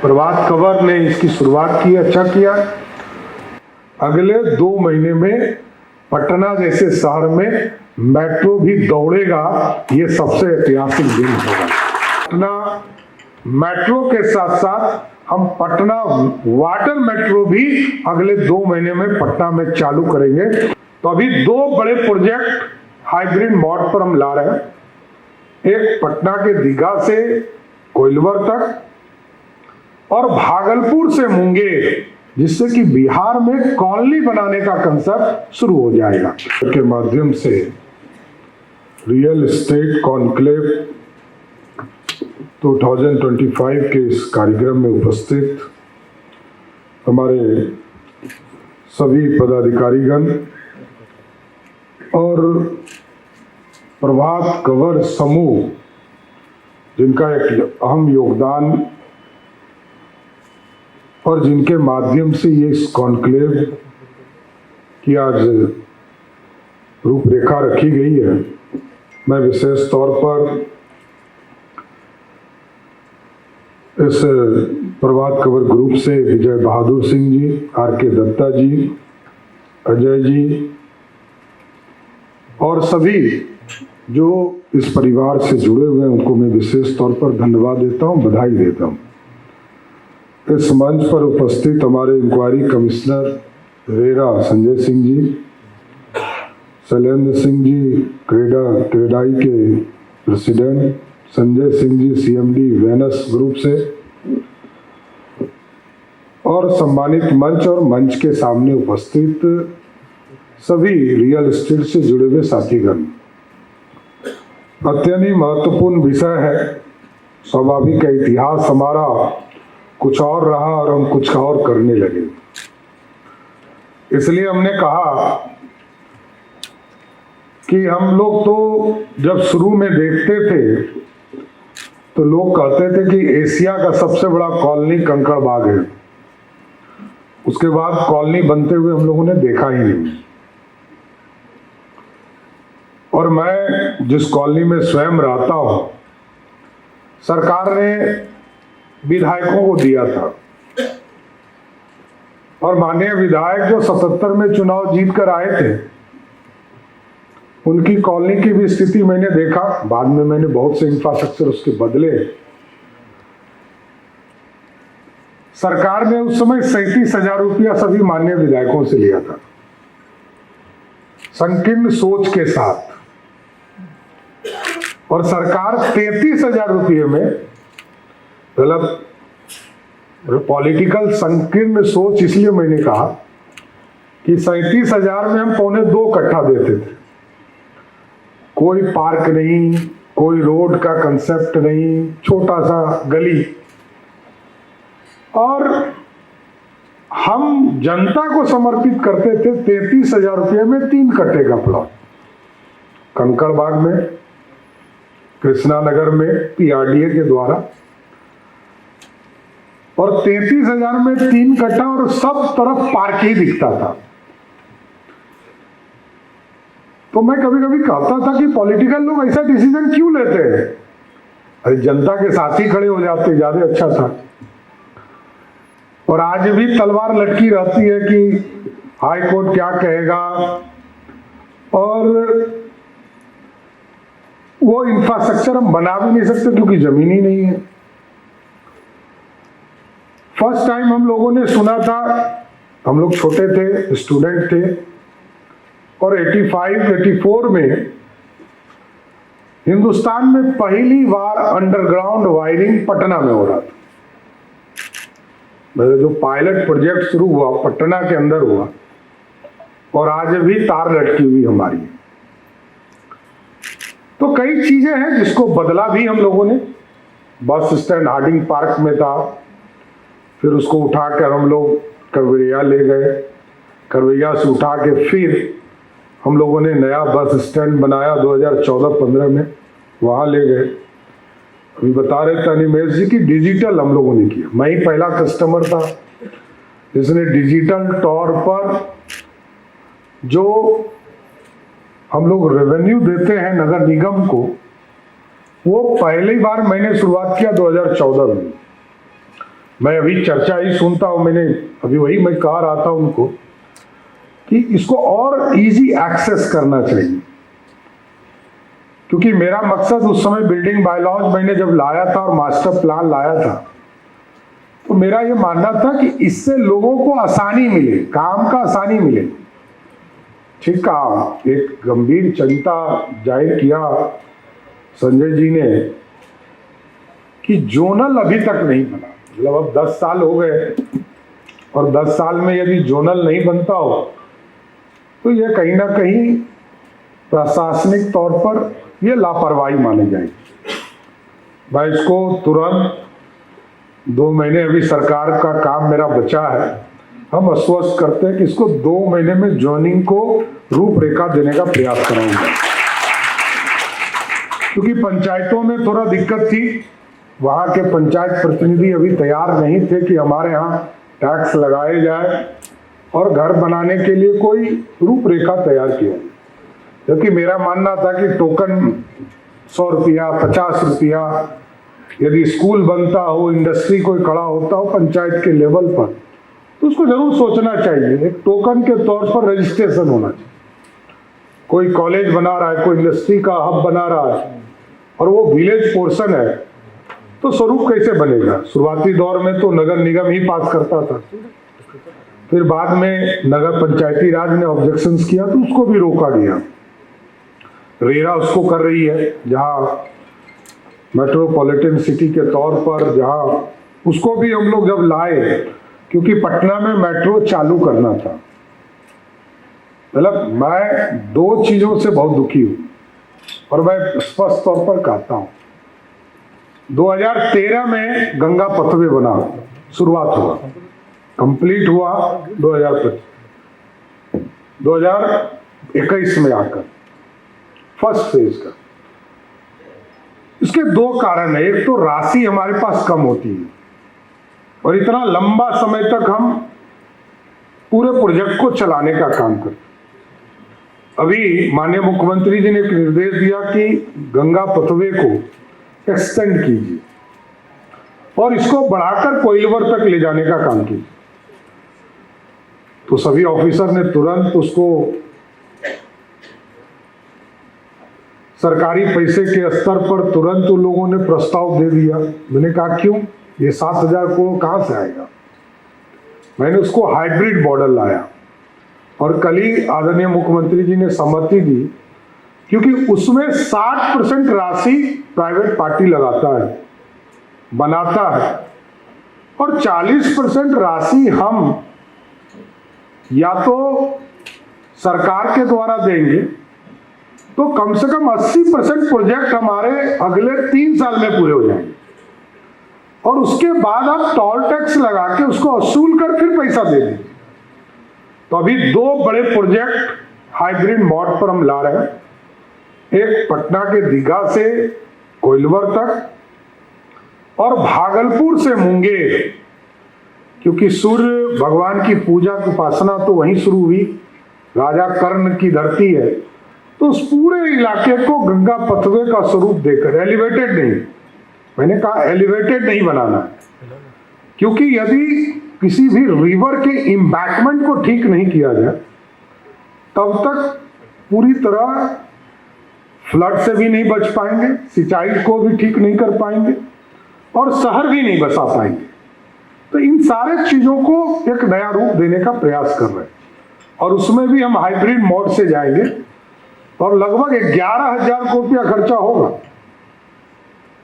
प्रभात खबर ने इसकी शुरुआत की, अच्छा किया। अगले 2 महीने में पटना जैसे शहर में मेट्रो भी दौड़ेगा, ये सबसे ऐतिहासिक दिन होगा। पटना मेट्रो के साथ साथ हम पटना वाटर मेट्रो भी अगले 2 महीने में पटना में चालू करेंगे। तो अभी 2 बड़े प्रोजेक्ट हाइब्रिड मोड पर हम ला रहे हैं। एक पटना के दीघा से कोइलवर तक और भागलपुर से मुंगेर, जिससे कि बिहार में कॉलोनी बनाने का कंसेप्ट शुरू हो जाएगा। के माध्यम से रियल एस्टेट कॉन्क्लेव 2025 के इस कार्यक्रम में उपस्थित हमारे सभी पदाधिकारीगण और प्रभात खबर समूह, जिनका एक अहम योगदान और जिनके माध्यम से ये इस कॉन्क्लेव की आज रूपरेखा रखी गई है, मैं विशेष तौर पर इस प्रभात खबर ग्रुप से विजय बहादुर सिंह जी, आर.के. दत्ता जी, अजय जी और सभी जो इस परिवार से जुड़े हुए हैं, उनको मैं विशेष तौर पर धन्यवाद देता हूं, बधाई देता हूं। इस मंच पर उपस्थित हमारे inquiry commissioner RERA Sanjay Singh ji, Shailendra Singh ji CREDAI के president, Sanjay Singh ji CMD Venus group से, और सम्मानित मंच और मंच के सामने उपस्थित सभी रियल एस्टेट से जुड़े हुए साथीगण। अत्यंत ही महत्वपूर्ण विषय है। स्वाभाविक है, इतिहास हमारा कुछ और रहा और हम कुछ और करने लगे। इसलिए हमने कहा कि हम लोग तो जब शुरू में देखते थे तो लोग कहते थे कि एशिया का सबसे बड़ा कॉलोनी कंकड़बाग है। उसके बाद कॉलोनी बनते हुए हम लोगों ने देखा ही नहीं। और मैं जिस कॉलोनी में स्वयं रहता हूं, सरकार ने विधायकों को दिया था और माननीय विधायक जो 77 में चुनाव जीत कर आए थे, उनकी कॉलोनी की भी स्थिति मैंने देखा। बाद में मैंने बहुत से इंफ्रास्ट्रक्चर उसके बदले। सरकार ने उस समय 37,000 रुपया सभी माननीय विधायकों से लिया था, संकीर्ण सोच के साथ। और सरकार 33,000 रुपये में, मतलब पॉलिटिकल संकीर्ण सोच, इसलिए मैंने कहा कि 37,000 में हम 2.25 कट्ठा देते थे। कोई पार्क नहीं, कोई रोड का कंसेप्ट नहीं, छोटा सा गली, और हम जनता को समर्पित करते थे 33,000 रुपये में 3 कट्ठे का प्लॉट, कंकड़बाग में, कृष्णा नगर में पीआरडीए के द्वारा, और 33,000 में 3 कट्ठा, और सब तरफ पार्क ही दिखता था। तो मैं कभी कभी कहता था कि पॉलिटिकल लोग ऐसा डिसीजन क्यों लेते हैं? अरे जनता के साथ ही खड़े हो जाते, ज्यादा अच्छा था। और आज भी तलवार लटकी रहती है कि हाई कोर्ट क्या कहेगा, और वो इंफ्रास्ट्रक्चर हम बना भी नहीं सकते क्योंकि जमीन ही नहीं है। फर्स्ट टाइम हम लोगों ने सुना था, हम लोग छोटे थे, स्टूडेंट थे, और 85-84 में हिंदुस्तान में पहली बार अंडरग्राउंड वायरिंग पटना में हो रहा था। जो पायलट प्रोजेक्ट शुरू हुआ पटना के अंदर हुआ, और आज भी तार लटकी हुई हमारी। तो कई चीजें हैं जिसको बदला भी हम लोगों ने। बस स्टैंड हार्डिंग पार्क में था, फिर उसको उठाकर हम लोग करवैया ले गए, करवैया से उठा के फिर हम लोगों ने नया बस स्टैंड बनाया 2014-15 में, वहाँ ले गए। अभी बता रहे थे अनिमेश जी की डिजिटल हम लोगों ने किया। मैं ही पहला कस्टमर था जिसने डिजिटल तौर पर जो हम लोग रेवेन्यू देते हैं नगर निगम को, वो पहली बार मैंने शुरुआत किया 2014 में। मैं अभी चर्चा ही सुनता हूँ, मैंने अभी वही मैं कह रहा था उनको कि इसको और इजी एक्सेस करना चाहिए, क्योंकि मेरा मकसद उस समय बिल्डिंग बायलॉज मैंने जब लाया था और मास्टर प्लान लाया था, तो मेरा ये मानना था कि इससे लोगों को आसानी मिले, काम का आसानी मिले। ठीक कहा, एक गंभीर चिंता जाहिर किया संजय जी ने कि जोनल अभी तक नहीं बना। मतलब अब 10 साल हो गए और 10 साल में यदि जोनल नहीं बनता हो तो ये कहीं ना कहीं प्रशासनिक तौर पर ये लापरवाही मानी जाएगी। मैं इसको तुरंत 2 महीने अभी सरकार का काम मेरा बचा है, हम आश्वस्त करते हैं कि इसको 2 महीने में जोनिंग को रूपरेखा देने का प्रयास कराऊंगा, क्योंकि पंचायतों में थोड़ा दिक्कत थी। वहाँ के पंचायत प्रतिनिधि अभी तैयार नहीं थे कि हमारे यहाँ टैक्स लगाए जाए और घर बनाने के लिए कोई रूपरेखा तैयार किया जाए। जबकि मेरा मानना था कि टोकन 100 रुपया 50 रुपया, यदि स्कूल बनता हो, इंडस्ट्री कोई खड़ा होता हो पंचायत के लेवल पर, तो उसको जरूर सोचना चाहिए, एक टोकन के तौर पर रजिस्ट्रेशन होना चाहिए। कोई कॉलेज बना रहा है, कोई इंडस्ट्री का हब बना रहा है और वो विलेज पोर्शन है, तो स्वरूप कैसे बनेगा? शुरुआती दौर में तो नगर निगम ही पास करता था, फिर बाद में नगर पंचायती राज ने ऑब्जेक्शंस किया तो उसको भी रोका गया। रेरा उसको कर रही है, जहाँ मेट्रोपॉलिटन सिटी के तौर पर, जहाँ उसको भी हम लोग जब लाए, क्योंकि पटना में मेट्रो चालू करना था। मतलब मैं 2 चीजों से बहुत दुखी हूँ और मैं स्पष्ट तौर पर कहता हूँ। 2013 में गंगा पथवे बना, शुरुआत हुआ, कंप्लीट हुआ 2021 में आकर फर्स्ट फेज का। इसके 2 कारण है। एक तो राशि हमारे पास कम होती है और इतना लंबा समय तक हम पूरे प्रोजेक्ट को चलाने का काम करते। अभी माननीय मुख्यमंत्री जी ने एक निर्देश दिया कि गंगा पथवे को एक्सटेंड कीजिए और इसको बढ़ाकर कोइलवर तक ले जाने का काम कीजिए। तो सभी ऑफिसर ने तुरंत उसको सरकारी पैसे के स्तर पर तुरंत उन लोगों ने प्रस्ताव दे दिया। मैंने कहा क्यों, ये 7,000 करोड़ कहाँ से आएगा? मैंने उसको हाइब्रिड मॉडल लाया और कल ही आदरणीय मुख्यमंत्री जी ने सहमति दी, क्योंकि उसमें 60% राशि प्राइवेट पार्टी लगाता है, बनाता है, और 40% राशि हम या तो सरकार के द्वारा देंगे, तो कम से कम 80% प्रोजेक्ट हमारे अगले 3 साल में पूरे हो जाएंगे और उसके बाद आप टोल टैक्स लगा के उसको वसूल कर फिर पैसा दे देंगे। तो अभी 2 बड़े प्रोजेक्ट हाइब्रिड मोड पर हम ला रहे हैं, एक पटना के दीघा से कोइलवर तक और भागलपुर से मुंगेर, क्योंकि सूर्य भगवान की पूजा की उपासना तो वहीं शुरू हुई, राजा कर्ण की धरती है, तो उस पूरे इलाके को गंगा पथवे का स्वरूप देकर, एलिवेटेड नहीं, मैंने कहा एलिवेटेड नहीं बनाना, क्योंकि यदि किसी भी रिवर के इम्बैकमेंट को ठीक नहीं किया जाए तब तक पूरी तरह फ्लड से भी नहीं बच पाएंगे, सिंचाई को भी ठीक नहीं कर पाएंगे और शहर भी नहीं बसा पाएंगे। तो इन सारे चीजों को एक नया रूप देने का प्रयास कर रहे हैं और उसमें भी हम हाइब्रिड मोड से जाएंगे और लगभग 11,000 करोड़ रुपया खर्चा होगा,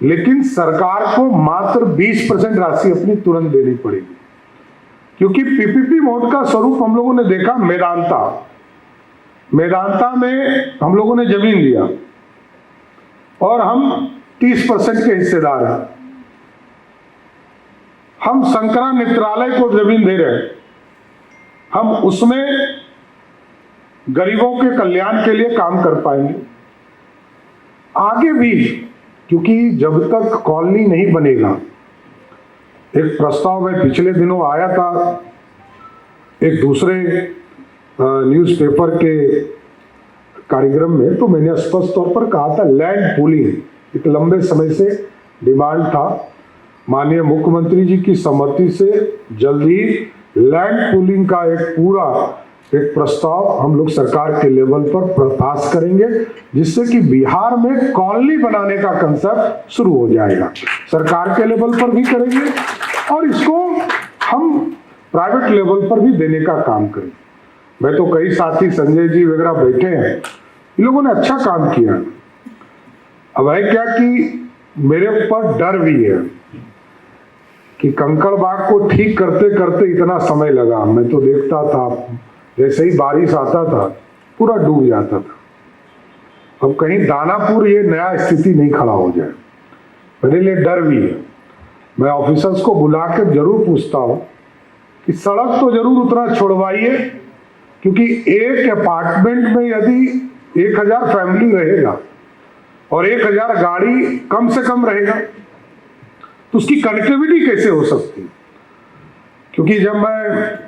लेकिन सरकार को मात्र 20% राशि अपनी तुरंत देनी पड़ेगी, क्योंकि पीपीपी मोड का स्वरूप हम लोगों ने देखा मेदांता में हम लोगों ने जमीन दिया और हम 30% के हिस्सेदार हैं। हम शंकरा नेत्रालय को जमीन दे रहे हैं, हम उसमें गरीबों के कल्याण के लिए काम कर पाएंगे आगे भी, क्योंकि जब तक कॉलोनी नहीं बनेगा, एक प्रस्ताव में पिछले दिनों आया था एक दूसरे न्यूज़पेपर के कार्यक्रम में, तो मैंने स्पष्ट तौर पर कहा था लैंड पूलिंग एक लंबे समय से डिमांड था माननीय मुख्यमंत्री जी की सहमति से जल्द ही लैंड पूलिंग का एक प्रस्ताव हम लोग सरकार के लेवल पर पास करेंगे, जिससे कि बिहार में कॉलोनी बनाने का कंसेप्ट शुरू हो जाएगा। सरकार के लेवल पर भी करेंगे और इसको हम प्राइवेट लेवल पर भी देने का काम करेंगे। मैं तो कई साथी संजय जी वगैरह बैठे हैं, इन लोगों ने अच्छा काम किया। अब है क्या कि मेरे ऊपर डर भी है कि कंकड़बाग को ठीक करते करते इतना समय लगा। मैं तो देखता था जैसे ही बारिश आता था पूरा डूब जाता था। अब कहीं दानापुर ये नया स्थिति नहीं खड़ा हो जाए, मेरे लिए डर भी है। मैं ऑफिसर्स को बुला कर जरूर पूछता हूँ कि सड़क तो जरूर उतना छोड़वाइए, क्योंकि एक अपार्टमेंट में यदि 1000 फैमिली रहेगा और 1000 गाड़ी कम से कम रहेगा तो उसकी कनेक्टिविटी कैसे हो सकती है? क्योंकि जब मैं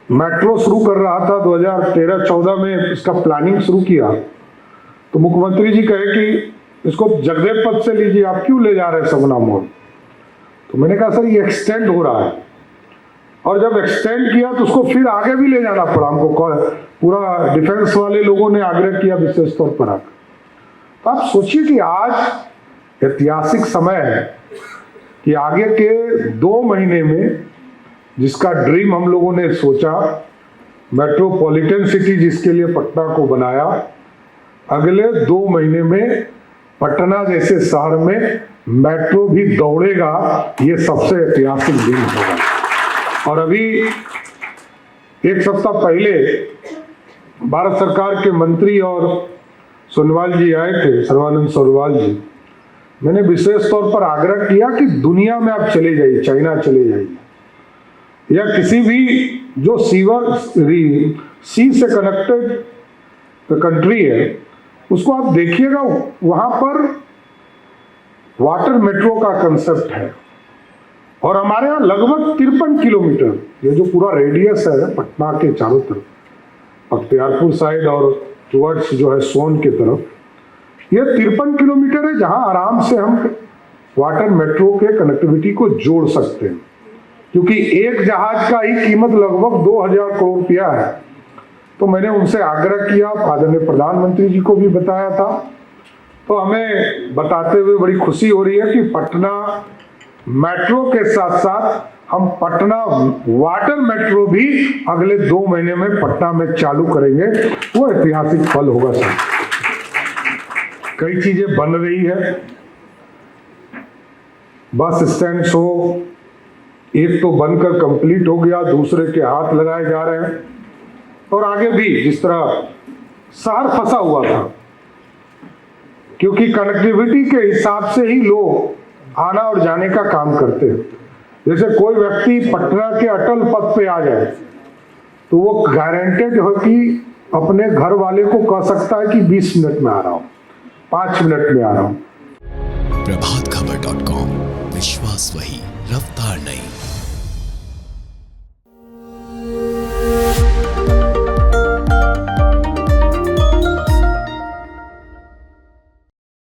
मेट्रो शुरू कर रहा था 2013-14 में इसका प्लानिंग शुरू किया तो मुख्यमंत्री जी कहे कि इसको जगदेव पथ से लीजिए, आप क्यों ले जा रहे हैं सगुना मोड़? तो मैंने कहा सर ये एक्सटेंड हो रहा है, और जब एक्सटेंड किया तो उसको फिर आगे भी ले जाना पड़ा हमको। पूरा डिफेंस वाले लोगों ने आग्रह किया विशेष तौर पर आकर। तो आप सोचिए कि आज ऐतिहासिक समय है कि आगे के 2 महीने में जिसका ड्रीम हम लोगों ने सोचा, मेट्रोपॉलिटन सिटी जिसके लिए पटना को बनाया, अगले 2 महीने में पटना जैसे शहर में मेट्रो भी दौड़ेगा। ये सबसे ऐतिहासिक दिन होगा। और अभी 1 सप्ताह पहले भारत सरकार के मंत्री और सोनोवाल जी आए थे, सर्बानंद सोनोवाल जी। मैंने विशेष तौर पर आग्रह किया कि दुनिया में आप चले जाइए, चाइना चले जाइए या किसी भी जो सी से कनेक्टेड कंट्री है उसको आप देखिएगा, वहां पर वाटर मेट्रो का कंसेप्ट है। और हमारे यहाँ लगभग 53 किलोमीटर, ये जो पूरा रेडियस है पटना के चारों तरफ, बख्तियारपुर साइड और टुवर्ड्स जो है सोन की तरफ, ये 53 किलोमीटर है जहां आराम से हम वाटर मेट्रो के कनेक्टिविटी को जोड़ सकते हैं। क्योंकि एक जहाज का ही कीमत लगभग 2000 करोड़ रुपया है। तो मैंने उनसे आग्रह किया, आदरणीय प्रधानमंत्री जी को भी बताया था। तो हमें बताते हुए बड़ी खुशी हो रही है कि पटना मेट्रो के साथ साथ हम पटना वाटर मेट्रो भी अगले 2 महीने में पटना में चालू करेंगे। वो ऐतिहासिक पल होगा सर। कई चीजें बन रही है, बस स्टैंड शो एक तो बनकर कंप्लीट हो गया, दूसरे के हाथ लगाए जा रहे हैं। और आगे भी जिस तरह शहर फंसा हुआ था, क्योंकि कनेक्टिविटी के हिसाब से ही लोग आना और जाने का काम करते हैं। जैसे कोई व्यक्ति पटना के अटल पथ पे आ जाए तो वो गारंटेड हो कि अपने घर वाले को कह सकता है कि 20 मिनट में आ रहा हूं, 5 मिनट में आ रहा हूं। प्रभातखबर.com, विश्वास वही, रफ्तार नहीं।